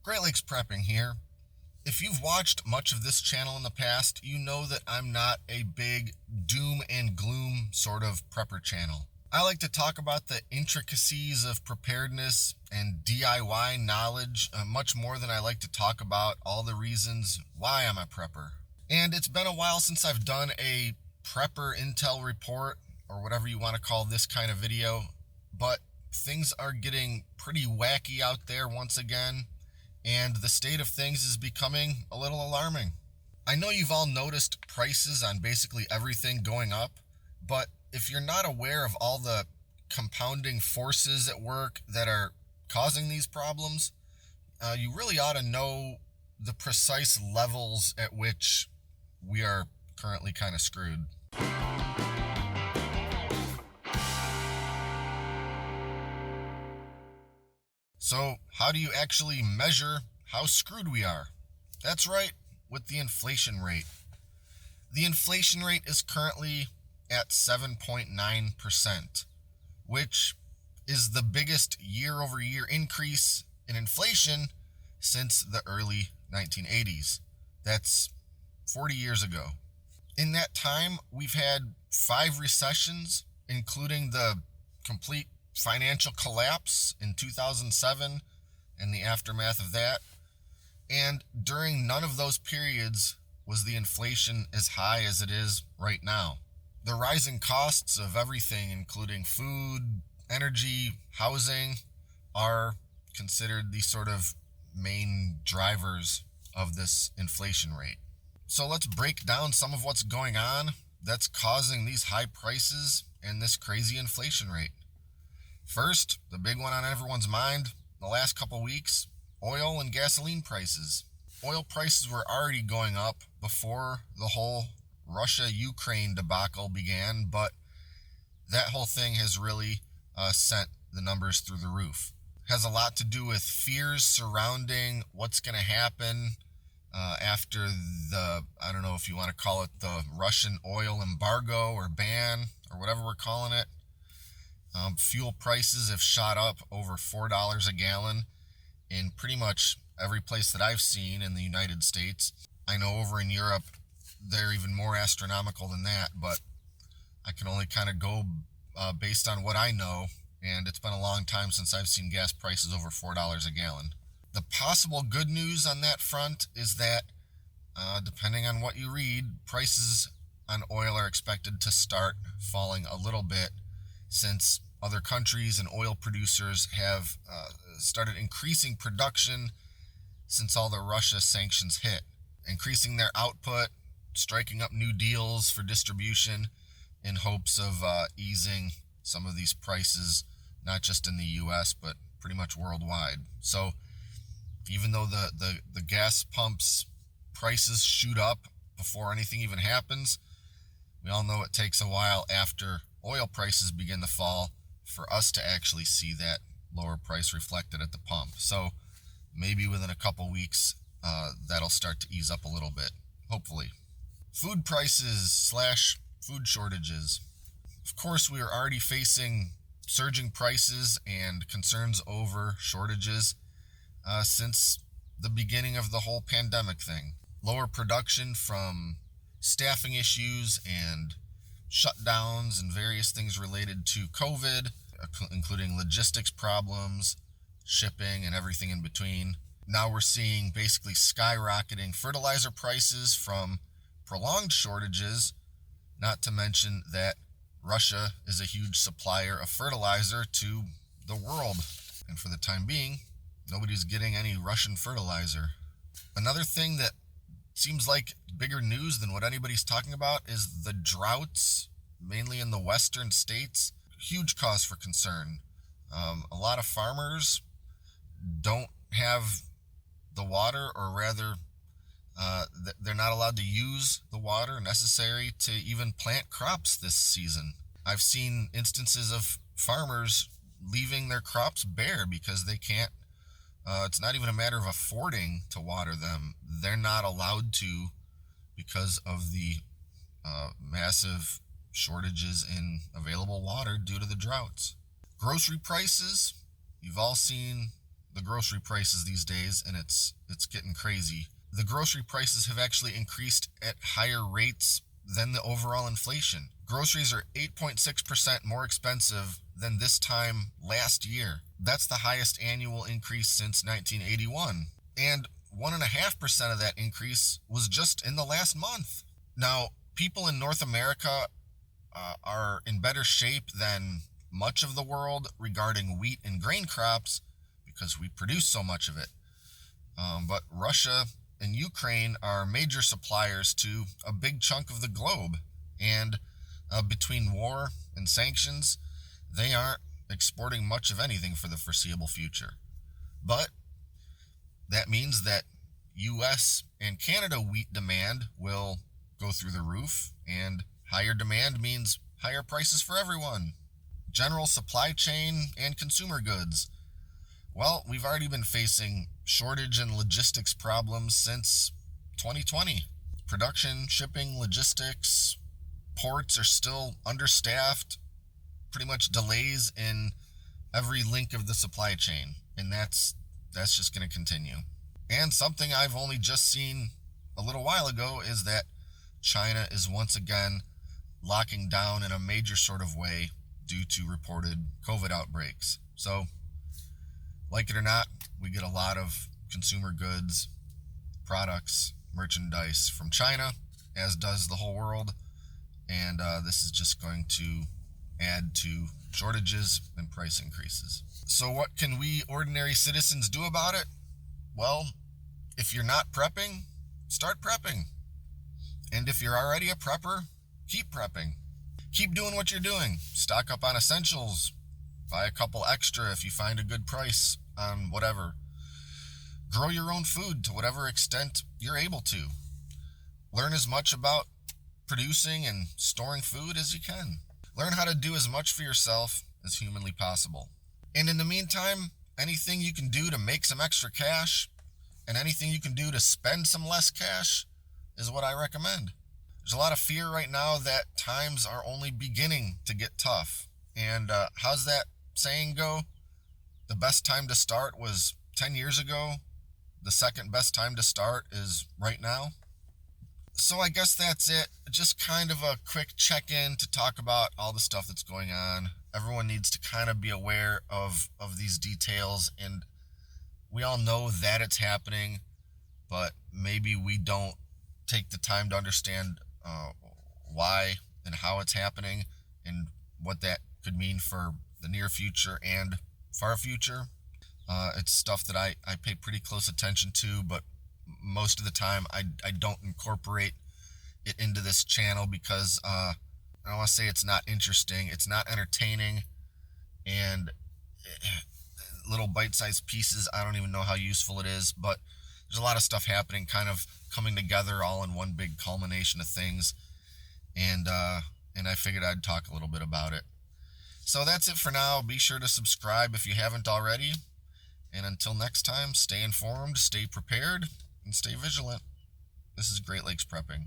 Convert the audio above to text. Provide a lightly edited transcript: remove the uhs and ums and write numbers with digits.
Great Lakes Prepping here. If you've watched much of this channel in the past, you know that I'm not a big doom and gloom sort of prepper channel. I like to talk about the intricacies of preparedness and DIY knowledge much more than I like to talk about all the reasons why I'm a prepper. And it's been a while since I've done a prepper intel report, or whatever you want to call this kind of video, but things are getting pretty wacky out there once again, and the state of things is becoming a little alarming. I know you've all noticed prices on basically everything going up, but if you're not aware of all the compounding forces at work that are causing these problems, you really ought to know the precise levels at which we are currently kind of screwed. So, how do you actually measure how screwed we are? That's right, with the inflation rate. The inflation rate is currently at 7.9%, which is the biggest year-over-year increase in inflation since the early 1980s. That's 40 years ago. In that time, we've had 5 recessions, including the complete financial collapse in 2007 and the aftermath of that. And during none of those periods was the inflation as high as it is right now. The rising costs of everything, including food, energy, housing, are considered the sort of main drivers of this inflation rate. So let's break down some of what's going on that's causing these high prices and this crazy inflation rate. First, the big one on everyone's mind, the last couple weeks, oil and gasoline prices. Oil prices were already going up before the whole Russia-Ukraine debacle began, but that whole thing has really sent the numbers through the roof. Has a lot to do with fears surrounding what's going to happen after I don't know if you want to call it the Russian oil embargo or ban or whatever we're calling it. Fuel prices have shot up over $4 a gallon in pretty much every place that I've seen in the United States. I know over in Europe, they're even more astronomical than that, but I can only kind of go based on what I know, and it's been a long time since I've seen gas prices over $4 a gallon. The possible good news on that front is that, depending on what you read, prices on oil are expected to start falling a little bit since other countries and oil producers have started increasing production since all the Russia sanctions hit, increasing their output, striking up new deals for distribution in hopes of easing some of these prices, not just in the U.S., but pretty much worldwide. So even though the gas pumps prices shoot up before anything even happens, we all know it takes a while after oil prices begin to fall for us to actually see that lower price reflected at the pump. So maybe within a couple weeks, that'll start to ease up a little bit, hopefully. Food prices / food shortages. Of course, we are already facing surging prices and concerns over shortages since the beginning of the whole pandemic thing. Lower production from staffing issues and shutdowns and various things related to COVID, including logistics problems, shipping, and everything in between. Now we're seeing basically skyrocketing fertilizer prices from prolonged shortages, not to mention that Russia is a huge supplier of fertilizer to the world. And for the time being, nobody's getting any Russian fertilizer. Another thing that seems like bigger news than what anybody's talking about is the droughts, mainly in the western states. Huge cause for concern. A lot of farmers don't have the water, or rather, they're not allowed to use the water necessary to even plant crops this season. I've seen instances of farmers leaving their crops bare because they can't. It's not even a matter of affording to water them. They're not allowed to because of the massive shortages in available water due to the droughts. Grocery prices, you've all seen the grocery prices these days, and it's getting crazy. The grocery prices have actually increased at higher rates than the overall inflation. Groceries are 8.6% more expensive than this time last year. That's the highest annual increase since 1981. And 1.5% of that increase was just in the last month. Now, people in North America are in better shape than much of the world regarding wheat and grain crops because we produce so much of it. But Russia and Ukraine are major suppliers to a big chunk of the globe. And between war and sanctions, they aren't exporting much of anything for the foreseeable future. But that means that U.S. and Canada wheat demand will go through the roof, and higher demand means higher prices for everyone. General supply chain and consumer goods. Well, we've already been facing shortage and logistics problems since 2020. Production, shipping, logistics, ports are still understaffed, pretty much delays in every link of the supply chain, and that's just going to continue. And something I've only just seen a little while ago is that China is once again locking down in a major sort of way due to reported COVID outbreaks. So, like it or not, we get a lot of consumer goods, products, merchandise from China, as does the whole world. And this is just going to add to shortages and price increases. So what can we ordinary citizens do about it? Well, if you're not prepping, start prepping. And if you're already a prepper, keep prepping. Keep doing what you're doing. Stock up on essentials. Buy a couple extra if you find a good price on whatever. Grow your own food to whatever extent you're able to. Learn as much about producing and storing food as you can. Learn how to do as much for yourself as humanly possible. And in the meantime, anything you can do to make some extra cash and anything you can do to spend some less cash is what I recommend. There's a lot of fear right now that times are only beginning to get tough. And how's that saying go? The best time to start was 10 years ago. The second best time to start is right now. So I guess that's it. Just kind of a quick check-in to talk about all the stuff that's going on. Everyone needs to kind of be aware of these details, and we all know that it's happening, but maybe we don't take the time to understand why and how it's happening and what that could mean for the near future and far future. It's stuff that I pay pretty close attention to, but most of the time I don't incorporate it into this channel because I don't want to say it's not interesting, it's not entertaining, and little bite-sized pieces, I don't even know how useful it is, but there's a lot of stuff happening, kind of coming together all in one big culmination of things, and I figured I'd talk a little bit about it. So that's it for now. Be sure to subscribe if you haven't already, and until next time, stay informed, stay prepared, and stay vigilant. This is Great Lakes Prepping.